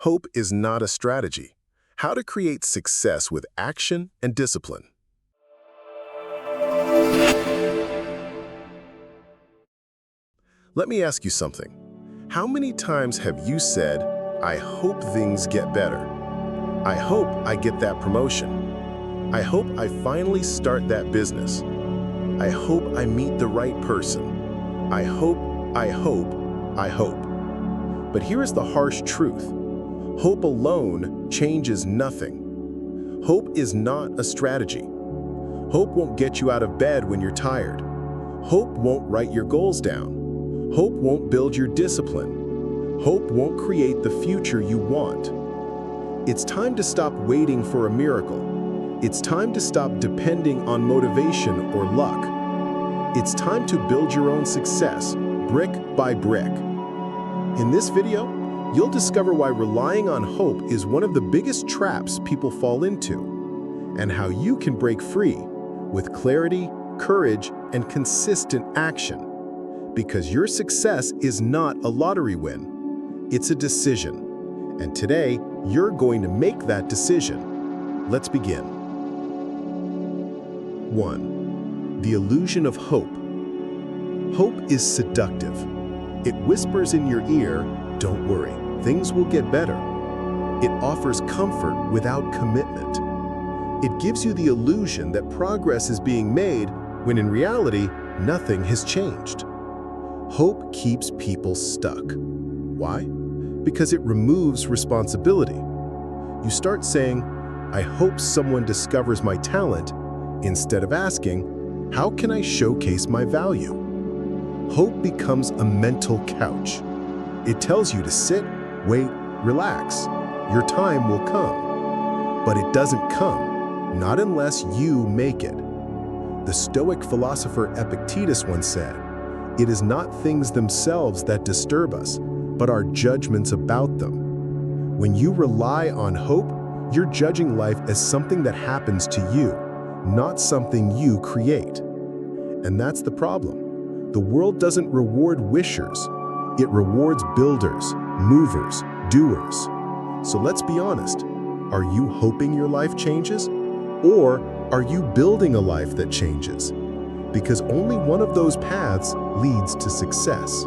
Hope is not a strategy. How to create success with action and discipline. Let me ask you something. How many times have you said, I hope things get better? I hope I get that promotion. I hope I finally start that business. I hope I meet the right person. I hope. But here is the harsh truth. Hope alone changes nothing. Hope is not a strategy. Hope won't get you out of bed when you're tired. Hope won't write your goals down. Hope won't build your discipline. Hope won't create the future you want. It's time to stop waiting for a miracle. It's time to stop depending on motivation or luck. It's time to build your own success, brick by brick. In this video, you'll discover why relying on hope is one of the biggest traps people fall into, and how you can break free with clarity, courage, and consistent action. Because your success is not a lottery win, it's a decision. And today, you're going to make that decision. Let's begin. 1. The illusion of hope. Hope is seductive. It whispers in your ear, don't worry, things will get better. It offers comfort without commitment. It gives you the illusion that progress is being made when in reality, nothing has changed. Hope keeps people stuck. Why? Because it removes responsibility. You start saying, I hope someone discovers my talent, instead of asking, how can I showcase my value? Hope becomes a mental couch. It tells you to sit, wait, relax. Your time will come. But it doesn't come, not unless you make it. The Stoic philosopher Epictetus once said, it is not things themselves that disturb us, but our judgments about them. When you rely on hope, you're judging life as something that happens to you, not something you create. And that's the problem. The world doesn't reward wishers. It rewards builders, movers, doers. So let's be honest. Are you hoping your life changes? Or are you building a life that changes? Because only one of those paths leads to success.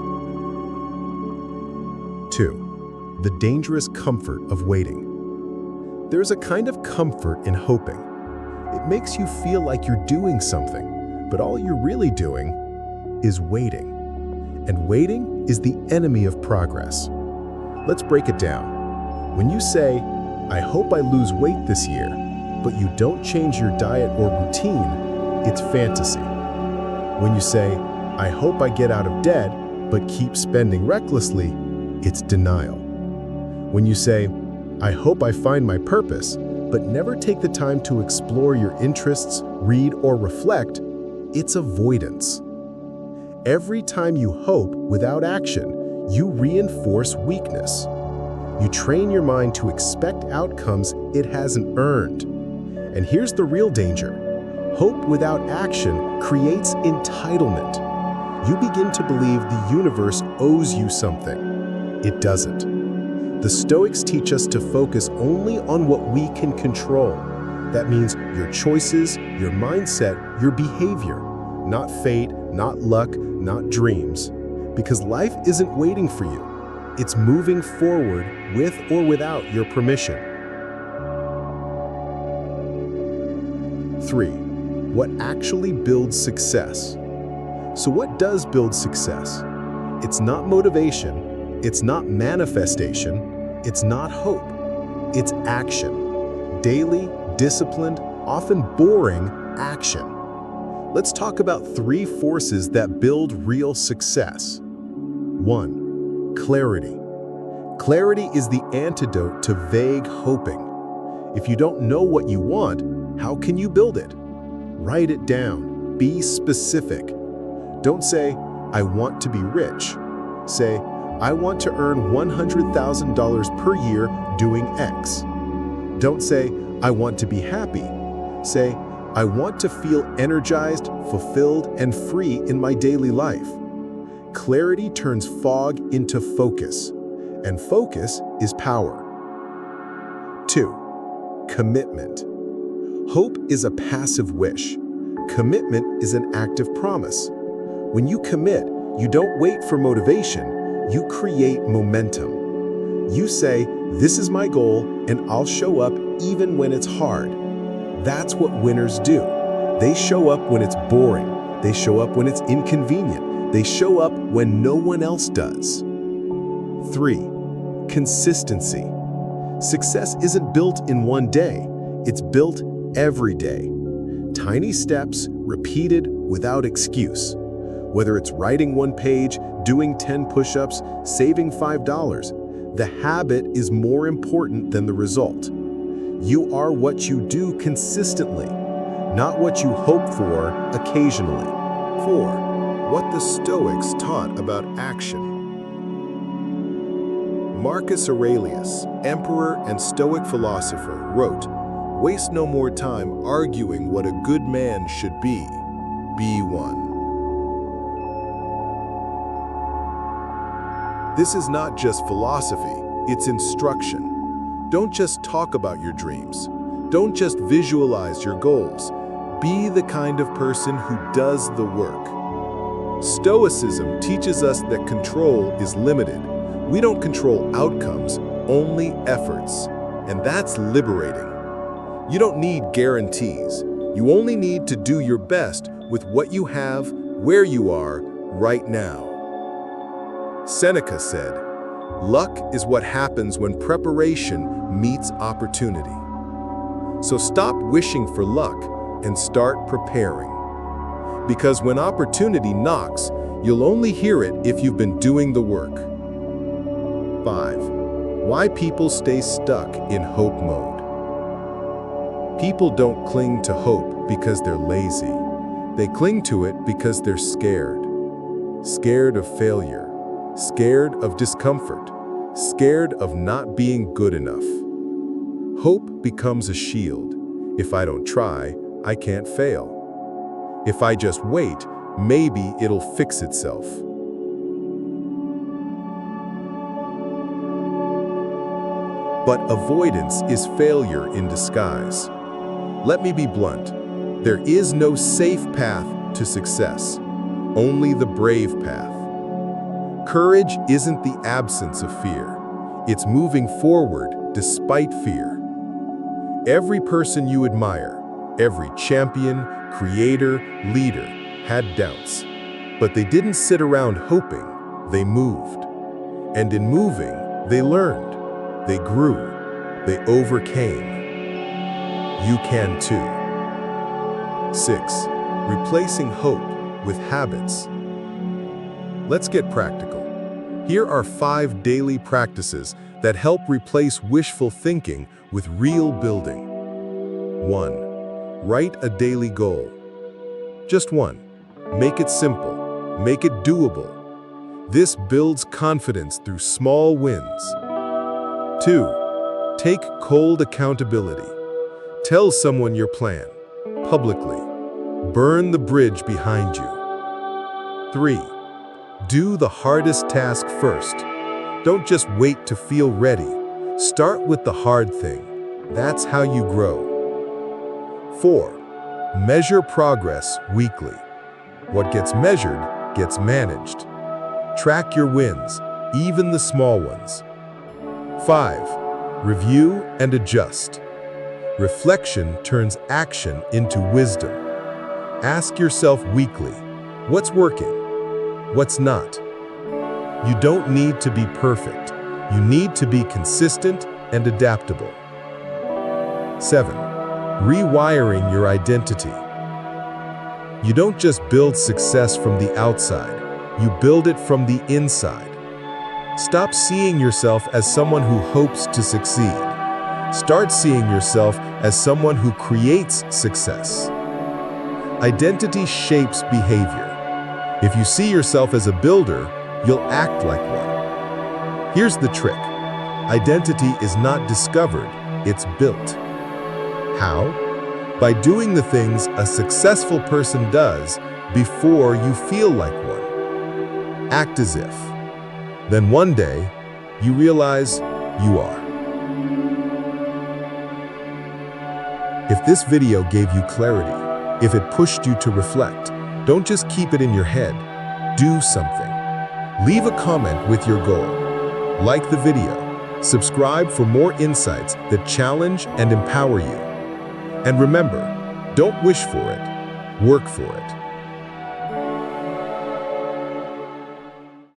2. The dangerous comfort of waiting. There's a kind of comfort in hoping. It makes you feel like you're doing something, but all you're really doing is waiting. And waiting is the enemy of progress. Let's break it down. When you say, I hope I lose weight this year, but you don't change your diet or routine, it's fantasy. When you say, I hope I get out of debt, but keep spending recklessly, it's denial. When you say, I hope I find my purpose, but never take the time to explore your interests, read, or reflect, it's avoidance. Every time you hope without action, you reinforce weakness. You train your mind to expect outcomes it hasn't earned. And here's the real danger. Hope without action creates entitlement. You begin to believe the universe owes you something. It doesn't. The Stoics teach us to focus only on what we can control. That means your choices, your mindset, your behavior, not fate, not luck, not dreams. Because life isn't waiting for you. It's moving forward with or without your permission. 3. What actually builds success? So what does build success? It's not motivation. It's not manifestation. It's not hope. It's action. Daily, disciplined, often boring action. Let's talk about 3 forces that build real success. 1. Clarity. Clarity is the antidote to vague hoping. If you don't know what you want, how can you build it? Write it down. Be specific. Don't say, I want to be rich. Say, I want to earn $100,000 per year doing X. Don't say, I want to be happy. Say, I want to feel energized, fulfilled, and free in my daily life. Clarity turns fog into focus, and focus is power. 2. Commitment. Hope is a passive wish. Commitment is an active promise. When you commit, you don't wait for motivation, you create momentum. You say, "This is my goal, and I'll show up even when it's hard." That's what winners do. They show up when it's boring. They show up when it's inconvenient. They show up when no one else does. 3. Consistency. Success isn't built in one day. It's built every day. Tiny steps, repeated without excuse. Whether it's writing 1 page, doing 10 push-ups, saving $5, the habit is more important than the result. You are what you do consistently, not what you hope for occasionally. 4. What the Stoics taught about action. Marcus Aurelius, emperor and Stoic philosopher, wrote, "Waste no more time arguing what a good man should be. Be one." This is not just philosophy, it's instruction. Don't just talk about your dreams. Don't just visualize your goals. Be the kind of person who does the work. Stoicism teaches us that control is limited. We don't control outcomes, only efforts. And that's liberating. You don't need guarantees. You only need to do your best with what you have, where you are, right now. Seneca said, "Luck is what happens when preparation meets opportunity." So stop wishing for luck and start preparing. Because when opportunity knocks, you'll only hear it if you've been doing the work. 5. Why people stay stuck in hope mode. People don't cling to hope because they're lazy. They cling to it because they're scared. Scared of failure. Scared of discomfort. Scared of not being good enough. Hope becomes a shield. If I don't try, I can't fail. If I just wait, maybe it'll fix itself. But avoidance is failure in disguise. Let me be blunt. There is no safe path to success, only the brave path. Courage isn't the absence of fear. It's moving forward despite fear. Every person you admire, every champion, creator, leader, had doubts. But they didn't sit around hoping, they moved. And in moving, they learned, they grew, they overcame. You can too. 6. Replacing hope with habits. Let's get practical. Here are 5 daily practices that help replace wishful thinking with real building. 1. Write a daily goal. Just one. Make it simple. Make it doable. This builds confidence through small wins. 2. Take cold accountability. Tell someone your plan, publicly. Burn the bridge behind you. 3. Do the hardest task first. Don't just wait to feel ready. Start with the hard thing. That's how you grow. 4. Measure progress weekly. What gets measured gets managed. Track your wins, even the small ones. 5. Review and adjust. Reflection turns action into wisdom. Ask yourself weekly, what's working? What's not? You don't need to be perfect. You need to be consistent and adaptable. 7. Rewiring your identity. You don't just build success from the outside, you build it from the inside. Stop seeing yourself as someone who hopes to succeed. Start seeing yourself as someone who creates success. Identity shapes behavior. If you see yourself as a builder, you'll act like one. Here's the trick. Identity is not discovered, it's built. How? By doing the things a successful person does before you feel like one. Act as if. Then one day, you realize you are. this video gave you clarity, if it pushed you to reflect, don't just keep it in your head. Do something. Leave a comment with your goal. Like the video. Subscribe for more insights that challenge and empower you. And remember, don't wish for it, work for it.